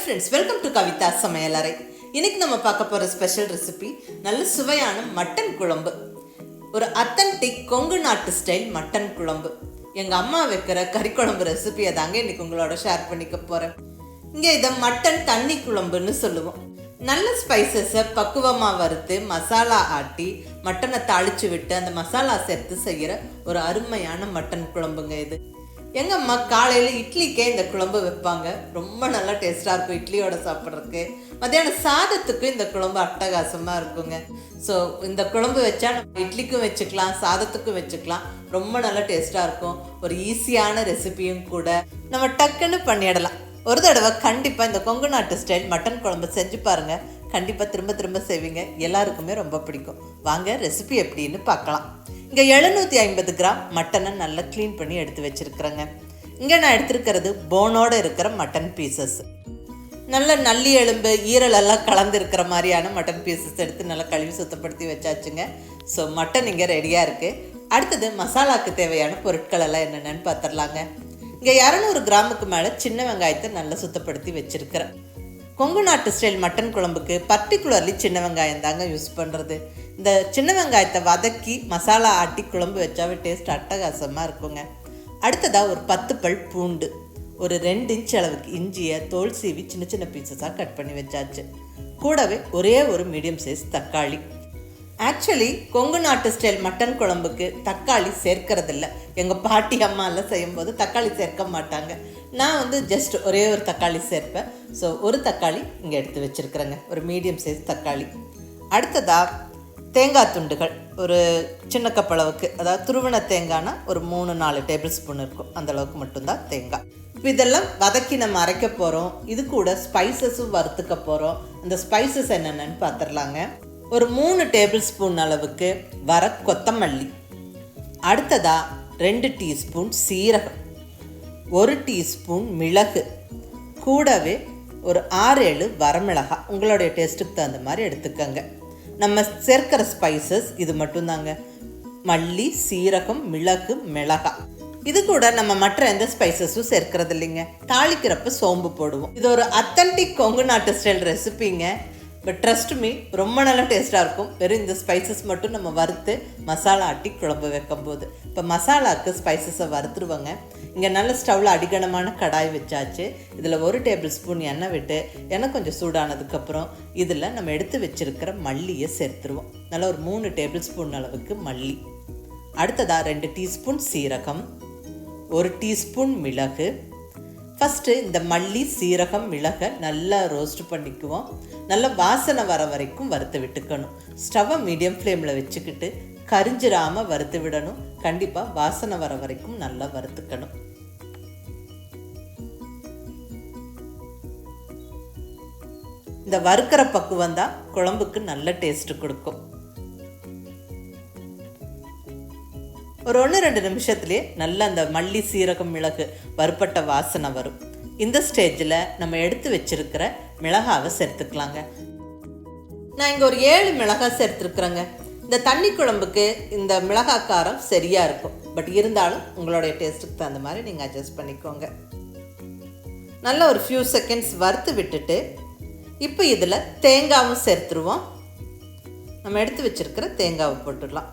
friends, welcome to Kavitha Samayalarai. இன்னைக்கு நம்ம பார்க்க போற ஸ்பெஷல் ரெசிபி நல்ல சுவையான மட்டன் குழம்பு. ஒரு அத்தன்டிக் கொங்கு நாட்டு ஸ்டைல் மட்டன் குழம்பு. எங்க அம்மா வைக்கிற கறி குழம்பு ரெசிபியை தாங்க இன்னைக்கு உங்களோட ஷேர் பண்ணிக்க போறேன். இங்க இத மட்டன் தண்ணி குழம்புன்னு சொல்லுவோம். நல்ல ஸ்பைசஸை பக்குவமாக வறுத்து மசாலா ஆட்டி மட்டனை தாளித்து விட்டு அந்த மசாலா சேர்த்து செய்கிற ஒரு அருமையான மட்டன் குழம்புங்க இது. எங்கள் அம்மா காலையில் இட்லிக்கே இந்த குழம்பு வைப்பாங்க. ரொம்ப நல்லா டேஸ்ட்டாக இருக்கும் இட்லியோட சாப்பிட்றதுக்கு. மத்தியானம் சாதத்துக்கும் இந்த குழம்பு அட்டகாசமாக இருக்குங்க. ஸோ இந்த குழம்பு வச்சா நம்ம இட்லிக்கும் வச்சுக்கலாம், சாதத்துக்கும் வச்சுக்கலாம். ரொம்ப நல்லா டேஸ்ட்டாக இருக்கும். ஒரு ஈஸியான ரெசிபியும் கூட. நம்ம டக்குன்னு பண்ணிடலாம். ஒரு தடவை கண்டிப்பாக இந்த கொங்கு நாட்டு ஸ்டைல் மட்டன் குழம்பு செஞ்சு பாருங்கள். கண்டிப்பாக திரும்ப திரும்ப செய்வீங்க. எல்லாருக்குமே ரொம்ப பிடிக்கும். வாங்க ரெசிபி எப்படின்னு பார்க்கலாம். இங்கே 750 கிராம் மட்டனை நல்லா க்ளீன் பண்ணி எடுத்து வச்சுருக்குறேங்க. இங்கே நான் எடுத்துருக்கிறது போனோடு இருக்கிற மட்டன் பீசஸ். நல்ல நல்லி எலும்பு ஈரலெல்லாம் கலந்து இருக்கிற மாதிரியான மட்டன் பீசஸ் எடுத்து நல்லா கழுவி சுத்தப்படுத்தி வச்சாச்சுங்க. ஸோ மட்டன் இங்கே ரெடியாக இருக்குது. அடுத்தது மசாலாவுக்கு தேவையான பொருட்கள் எல்லாம் என்னென்னு பார்த்துடலாங்க. இங்கே 200 கிராமுக்கு மேலே சின்ன வெங்காயத்தை நல்லா சுத்தப்படுத்தி வச்சுருக்கிறேன். கொங்கு நாட்டு ஸ்டைல் மட்டன் குழம்புக்கு பர்டிகுலர்லி சின்ன வெங்காயம் தாங்க யூஸ் பண்ணுறது. இந்த சின்ன வெங்காயத்தை வதக்கி மசாலா ஆட்டி குழம்பு வச்சாவே டேஸ்ட் அட்டகாசமாக இருக்குங்க. அடுத்ததாக ஒரு 10 பல் பூண்டு, ஒரு 2 இன்ச் அளவுக்கு இஞ்சியை தோல் சீவி சின்ன சின்ன பீசஸாக கட் பண்ணி வச்சாச்சு. கூடவே ஒரே ஒரு மீடியம் சைஸ் தக்காளி. ஆக்சுவலி கொங்கு நாட்டு ஸ்டைல் மட்டன் குழம்புக்கு தக்காளி சேர்க்கறதில்ல. எங்கள் பாட்டி அம்மா எல்லாம் செய்யும்போது தக்காளி சேர்க்க மாட்டாங்க. நான் ஜஸ்ட் ஒரே ஒரு தக்காளி சேர்ப்பேன். ஸோ ஒரு தக்காளி இங்கே எடுத்து வச்சுருக்குறேங்க, ஒரு மீடியம் சைஸ் தக்காளி. அடுத்ததாக தேங்காய் துண்டுகள் ஒரு சின்ன கப் அளவுக்கு, அதாவது துருவன தேங்காய்னா ஒரு 3-4 டேபிள் ஸ்பூன் இருக்கும், அந்தளவுக்கு மட்டும்தான் தேங்காய். இப்போ இதெல்லாம் வதக்கி நம்ம அரைக்க போகிறோம். இது கூட ஸ்பைசஸும் வறுத்துக்க போகிறோம். அந்த ஸ்பைசஸ் என்னென்னு பார்த்துடலாங்க. ஒரு 3 டேபிள் ஸ்பூன் அளவுக்கு வர கொத்தமல்லி. அடுத்ததாக 2 டீஸ்பூன் சீரகம், 1 டீஸ்பூன் மிளகு, கூடவே ஒரு 6-7 வரமிளகாய். உங்களுடைய டேஸ்ட்டுக்கு தகுந்த மாதிரி எடுத்துக்கோங்க. நம்ம சேர்க்கிற ஸ்பைசஸ் இது மட்டும்தாங்க. மல்லி, சீரகம், மிளகு, மிளகாய். இது கூட நம்ம மற்ற எந்த ஸ்பைசஸும் சேர்க்கறது இல்லைங்க. தாளிக்கிறப்ப சோம்பு போடுவோம். இது ஒரு அத்தன்டிக் கொங்கு நாட்டு ஸ்டைல் ரெசிபிங்க. பட் ட்ரஸ்ட் மீ, ரொம்ப நல்லா டேஸ்ட்டாக இருக்கும். வெறும் இந்த ஸ்பைசஸ் மட்டும் நம்ம வறுத்து மசாலா ஆட்டி குழம்பு வைக்கும்போது. இப்போ மசாலாவுக்கு ஸ்பைசஸை வறுத்துருவாங்க. இங்கே நல்ல ஸ்டவ்வில் அடிகனமான கடாய் வச்சாச்சு. இதில் 1 டேபிள் ஸ்பூன் எண்ணெய் விட்டு எண்ணெய் கொஞ்சம் சூடானதுக்கப்புறம் இதில் நம்ம எடுத்து வச்சுருக்கிற மல்லியை சேர்த்துருவோம். நல்லா ஒரு 3 டேபிள் ஸ்பூன் அளவுக்கு மல்லி. அடுத்ததாக 2 டீஸ்பூன் சீரகம், 1 டீஸ்பூன் மிளகு. ஃபஸ்ட்டு இந்த மல்லி, சீரகம், மிளகை நல்லா ரோஸ்ட் பண்ணிக்குவோம். நல்லா வாசனை வர வரைக்கும் வறுத்து விட்டுக்கணும். ஸ்டவ்வை மீடியம் ஃப்ளேமில் வச்சுக்கிட்டு கரிஞ்சிராமல் வறுத்து விடணும். கண்டிப்பாக வாசனை வர வரைக்கும் நல்லா வறுத்துக்கணும். இந்த வறுக்கிற பக்குவம் தான் குழம்புக்கு நல்ல டேஸ்ட்டு கொடுக்கும். ஒரு 1-2 நிமிஷத்துலேயே நல்லா அந்த மல்லி, சீரகம், மிளகு வறுப்பட்ட வாசனை வரும். இந்த ஸ்டேஜில் நம்ம எடுத்து வச்சிருக்கிற மிளகாவை சேர்த்துக்கலாங்க. நான் இங்கே ஒரு 7 மிளகாய் சேர்த்துருக்குறேங்க. இந்த தண்ணி குழம்புக்கு இந்த மிளகாய் காரம் சரியாக இருக்கும். பட் இருந்தாலும் உங்களுடைய டேஸ்ட்டுக்கு தகுந்த மாதிரி நீங்கள் அட்ஜஸ்ட் பண்ணிக்கோங்க. நல்லா ஒரு ஃபியூ செகண்ட்ஸ் வறுத்து விட்டுட்டு இப்போ இதில் தேங்காவும் சேர்த்துருவோம். நம்ம எடுத்து வச்சிருக்கிற தேங்காவை போட்டுடலாம்.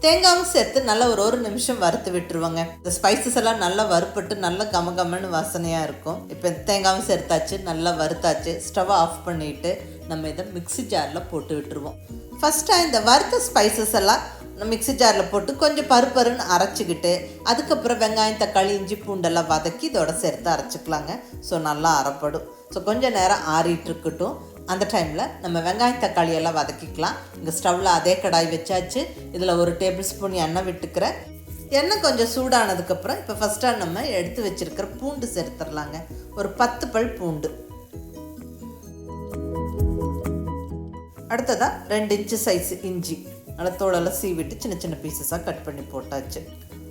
தேங்காவும் சேர்த்து நல்லா ஒரு 1 நிமிஷம் வறுத்து விட்டுருவாங்க. இந்த ஸ்பைசஸ் எல்லாம் நல்லா வறுப்பட்டு நல்லா கமகமன்னு வாசனையாக இருக்கும். இப்போ தேங்காவும் சேர்த்தாச்சு, நல்லா வறுத்தாச்சு. ஸ்டவ்வை ஆஃப் பண்ணிவிட்டு நம்ம இதை மிக்ஸி ஜாரில் போட்டு விட்டுருவோம். ஃபஸ்ட்டாக இந்த வறுத்த ஸ்பைசஸ் எல்லாம் மிக்ஸி ஜாரில் போட்டு கொஞ்சம் பருப்பருன்னு அரைச்சிக்கிட்டு அதுக்கப்புறம் வெங்காயம், தக்காளி, இஞ்சி, பூண்டெல்லாம் வதக்கி இதோட சேர்த்து அரைச்சிக்கலாங்க. ஸோ நல்லா அரைப்படும். ஸோ கொஞ்சம் நேரம் ஆறிட்டு இருக்கட்டும். அந்த டைமில் நம்ம வெங்காயம், தக்காளி எல்லாம் வதக்கிக்கலாம். இங்கே ஸ்டவ்வில் அதே கடாய் வச்சாச்சு. இதில் 1 டேபிள் ஸ்பூன் எண்ணெய் விட்டுக்கிறேன். எண்ணெய் கொஞ்சம் சூடானதுக்கப்புறம் இப்போ ஃபஸ்ட்டாக நம்ம எடுத்து வச்சுருக்கிற பூண்டு சேர்த்துடலாங்க. ஒரு 10 பல் பூண்டு. அடுத்ததாக 2 இன்ச்சு சைஸ் இஞ்சி நல்லா தோலெல்லாம் சீவிட்டு சின்ன சின்ன பீசஸாக கட் பண்ணி போட்டாச்சு.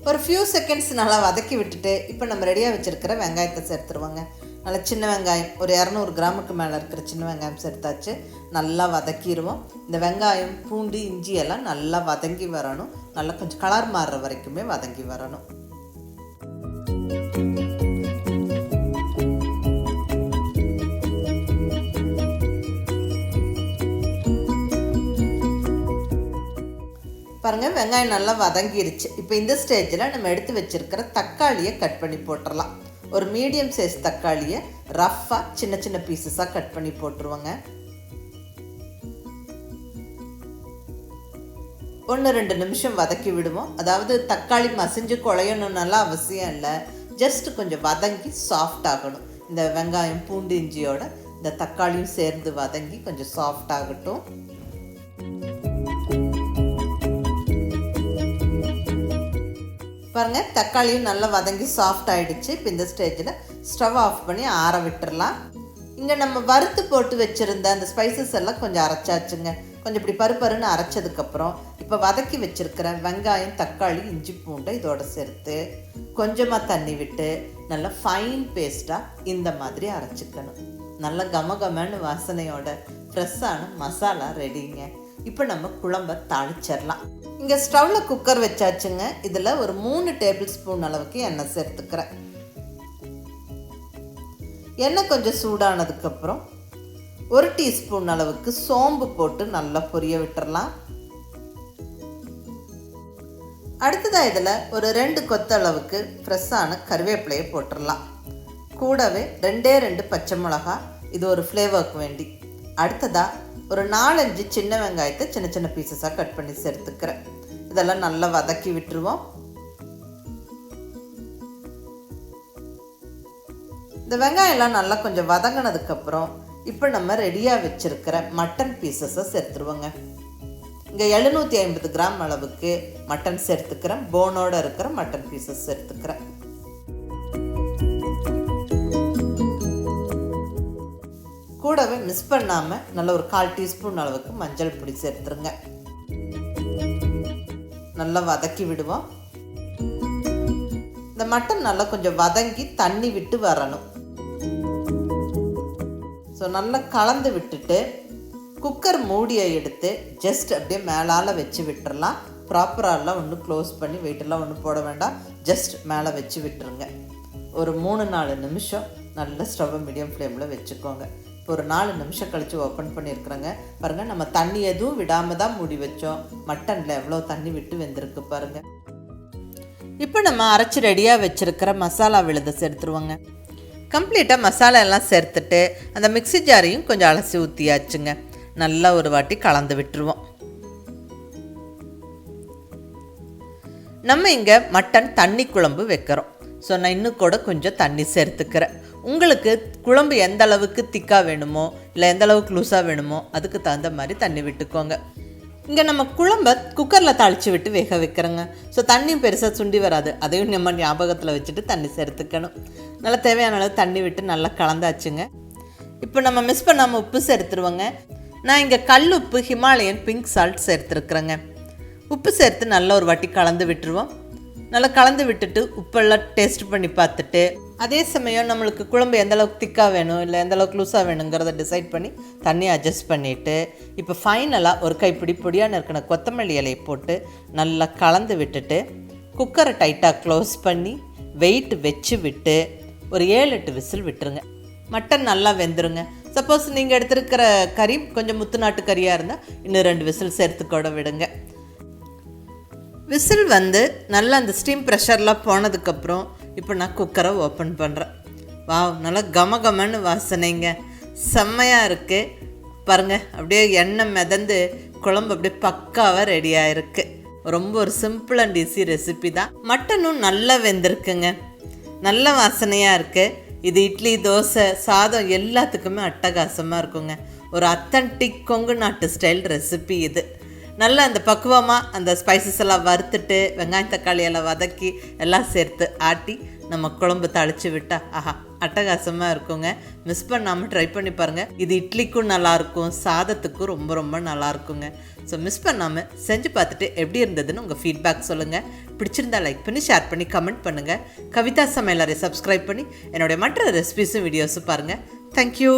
ஒரு ஃபியூ செகண்ட்ஸ் நல்லா வதக்கி விட்டுட்டு இப்போ நம்ம ரெடியாக வச்சுருக்கிற வெங்காயத்தை சேர்த்துருவாங்க. நல்லா சின்ன வெங்காயம் ஒரு 200 கிராமுக்கு மேலே இருக்கிற சின்ன வெங்காயம் சேர்த்தாச்சு. நல்லா வதக்கிடுவோம். இந்த வெங்காயம், பூண்டு, இஞ்சி எல்லாம் நல்லா வதங்கி வரணும். நல்லா கொஞ்சம் கலர் மாறுற வரைக்குமே வதங்கி வரணும். பாருங்கள், வெங்காயம் நல்லா வதங்கிருச்சு. இப்போ இந்த ஸ்டேஜில் நம்ம எடுத்து வச்சுருக்கிற தக்காளியை கட் பண்ணி போட்டுடலாம். ஒரு மீடியம் சைஸ் தக்காளியை ரஃப்பாக சின்ன சின்ன பீசஸாக கட் பண்ணி போட்டுருவோங்க. 1-2 நிமிஷம் வதக்கி விடுவோம். அதாவது தக்காளி மசிஞ்சு குழையணும்னாலாம் அவசியம் இல்லை, ஜஸ்ட் கொஞ்சம் வதங்கி சாஃப்ட் ஆகணும். இந்த வெங்காயம் பூண்டு இஞ்சியோட இந்த தக்காளியும் சேர்ந்து வதங்கி கொஞ்சம் சாஃப்ட் ஆகட்டும். பாருங்கள், தக்காளியும் நல்லா வதங்கி சாஃப்ட் ஆகிடுச்சு. இப்போ இந்த ஸ்டேஜில் ஸ்டவ் ஆஃப் பண்ணி ஆற விட்டுடலாம். இங்கே நம்ம வறுத்து போட்டு வச்சுருந்த அந்த ஸ்பைசஸ் எல்லாம் கொஞ்சம் அரைச்சாச்சுங்க. கொஞ்சம் இப்படி பருப்பருன்னு அரைச்சதுக்கப்புறம் இப்போ வதக்கி வச்சுருக்கிற வெங்காயம் தக்காளி இஞ்சி பூண்டை இதோட சேர்த்து கொஞ்சமாக தண்ணி விட்டு நல்லா ஃபைன் பேஸ்ட்டாக இந்த மாதிரி அரைச்சிக்கணும். நல்ல கமகமன்னு வாசனையோட ஃப்ரெஷ்ஷான மசாலா ரெடிங்க. இப்போ நம்ம குழம்பை தாளிச்சிடலாம். இங்கே ஸ்டவ்வில் குக்கர் வச்சாச்சுங்க. இதில் ஒரு 3 டேபிள் ஸ்பூன் அளவுக்கு எண்ணெய் சேர்த்துக்கிறேன். எண்ணெய் கொஞ்சம் சூடானதுக்கப்புறம் 1 டீஸ்பூன் அளவுக்கு சோம்பு போட்டு நல்லா பொரிய விட்டுறலாம். அடுத்ததாக இதில் ஒரு 2 கொத்து அளவுக்கு ஃப்ரெஷ்ஷான கருவேப்பிலையை போட்டுடலாம். கூடவே 2 பச்சை மிளகா, இது ஒரு ஃப்ளேவருக்கு வேண்டி. அடுத்ததாக ஒரு 4-5 சின்ன வெங்காயத்தை சின்ன சின்ன பீசஸாக கட் பண்ணி சேர்த்துக்கிறேன். இதெல்லாம் நல்லா வதக்கி விட்டுருவோம். இந்த வெங்காயம்லாம் நல்லா கொஞ்சம் வதங்கினதுக்கப்புறம் இப்போ நம்ம ரெடியாக வச்சுருக்கிற மட்டன் பீசஸை சேர்த்துருவோங்க. இங்கே 750 கிராம் அளவுக்கு மட்டன் சேர்த்துக்கிறேன். போனோடு இருக்கிற மட்டன் பீசஸ் சேர்த்துக்கிறேன். கூடவே மிஸ் பண்ணாமல் நல்ல ஒரு 1/4 டீஸ்பூன் அளவுக்கு மஞ்சள் பொடி சேர்த்துருங்க. நல்லா வதக்கி விடுவோம். இந்த மட்டன் நல்லா கொஞ்சம் வதங்கி தண்ணி விட்டு வரணும். ஸோ நல்லா கலந்து விட்டுட்டு குக்கர் மூடியை எடுத்து ஜஸ்ட் அப்படியே மேலால் வச்சு விட்டுறலாம். ப்ராப்பராலாம் ஒன்றும் க்ளோஸ் பண்ணி வெயிட்டெல்லாம் ஒன்றும் போட வேண்டாம், ஜஸ்ட் மேலே வச்சு விட்டுருங்க. ஒரு 3-4 நிமிஷம் நல்ல ஸ்டவ்வை மீடியம் ஃப்ளேமில் வச்சுக்கோங்க. இப்போ ஒரு 4 நிமிஷம் கழித்து ஓப்பன் பண்ணியிருக்கிறோங்க. பாருங்கள், நம்ம தண்ணி எதுவும் விடாமல் தான் மூடி வச்சோம். மட்டனில் எவ்வளோ தண்ணி விட்டு வெந்திருக்கு பாருங்கள். இப்போ நம்ம அரைச்சி ரெடியாக வச்சுருக்கிற மசாலா விழுதை சேர்த்துருவோங்க. கம்ப்ளீட்டாக மசாலா எல்லாம் சேர்த்துட்டு அந்த மிக்ஸி ஜாரையும் கொஞ்சம் அலசி ஊற்றியாச்சுங்க. நல்லா ஒரு வாட்டி கலந்து விட்டுருவோம். நம்ம இங்கே மட்டன் தண்ணி குழம்பு வைக்கிறோம். ஸோ நான் இன்னும் கூட கொஞ்சம் தண்ணி சேர்த்துக்கிறேன். உங்களுக்கு குழம்பு எந்த அளவுக்கு திக்காக வேணுமோ இல்லை எந்த அளவுக்கு லூஸாக வேணுமோ அதுக்கு தகுந்த மாதிரி தண்ணி விட்டுக்கோங்க. இங்கே நம்ம குழம்பை குக்கரில் தாளித்து விட்டு வேக வைக்கிறோங்க. ஸோ தண்ணியும் பெருசாக சுண்டி வராது, அதையும் நம்ம ஞாபகத்தில் வச்சுட்டு தண்ணி சேர்த்துக்கணும். நல்லா தேவையான அளவு தண்ணி விட்டு நல்லா கலந்தாச்சுங்க. இப்போ நம்ம மிஸ் பண்ணாமல் உப்பு சேர்த்துருவோங்க. நான் இங்கே கல் உப்பு ஹிமாலயன் பிங்க் சால்ட் சேர்த்துருக்குறேங்க. உப்பு சேர்த்து நல்லா ஒரு வாட்டி கலந்து விட்டுருவோம். நல்லா கலந்து விட்டுட்டு உப்பெல்லாம் டேஸ்ட் பண்ணி பார்த்துட்டு அதே சமயம் நம்மளுக்கு குழம்பு எந்தளவுக்கு திக்காக வேணும் இல்லை எந்தளவுக்கு லூஸாக வேணுங்கிறத டிசைட் பண்ணி தண்ணி அட்ஜஸ்ட் பண்ணிவிட்டு இப்போ ஃபைனலாக ஒரு கைப்பிடி பொடியாக நறுக்கின கொத்தமல்லி இலையை போட்டு நல்லா கலந்து விட்டுட்டு குக்கரை டைட்டாக க்ளோஸ் பண்ணி வெயிட் வச்சு விட்டு ஒரு 7-8 விசில் விட்டுருங்க. மட்டன் நல்லா வெந்துருங்க. சப்போஸ் நீங்கள் எடுத்துருக்கிற கறி கொஞ்சம் முத்து நாட்டு கறியாக இருந்தால் இன்னும் 2 விசில் சேர்த்து கூட விடுங்க. விசில் வந்து நல்லா அந்த ஸ்டீம் ப்ரெஷர்லாம் போனதுக்கப்புறம் இப்போ நான் குக்கரை ஓப்பன் பண்ணுறேன். வாவ், நல்லா கமகமன்னு வாசனைங்க, செம்மையாக இருக்குது பாருங்கள். அப்படியே எண்ணெய் மிதந்து குழம்பு அப்படியே பக்காவாக ரெடியாக இருக்குது. ரொம்ப ஒரு சிம்பிள் அண்ட் ஈஸி ரெசிபி தான். மட்டனும் நல்லா வெந்திருக்குங்க, நல்ல வாசனையாக இருக்குது. இது இட்லி, தோசை, சாதம் எல்லாத்துக்குமே அட்டகாசமாக இருக்குங்க. ஒரு அத்தன்டிக் கொங்கு நாட்டு ஸ்டைல் ரெசிபி இது. நல்லா அந்த பக்குவமாக அந்த ஸ்பைசஸ் எல்லாம் வறுத்துட்டு வெங்காயம் தக்காளி எல்லாம் வதக்கி எல்லாம் சேர்த்து ஆட்டி நம்ம குழம்பு தாளித்து விட்டால் ஆஹா அட்டகாசமாக இருக்குங்க. மிஸ் பண்ணாமல் ட்ரை பண்ணி பாருங்கள். இது இட்லிக்கும் நல்லாயிருக்கும், சாதத்துக்கும் ரொம்ப ரொம்ப நல்லாயிருக்குங்க. ஸோ மிஸ் பண்ணாமல் செஞ்சு பார்த்துட்டு எப்படி இருந்ததுன்னு உங்கள் ஃபீட்பேக் சொல்லுங்கள். பிடிச்சிருந்தா லைக் பண்ணி ஷேர் பண்ணி கமெண்ட் பண்ணுங்கள். கவிதா சமையலறை சப்ஸ்கிரைப் பண்ணி என்னுடைய மற்ற ரெசிபிஸும் வீடியோஸும் பாருங்கள். தேங்க்யூ.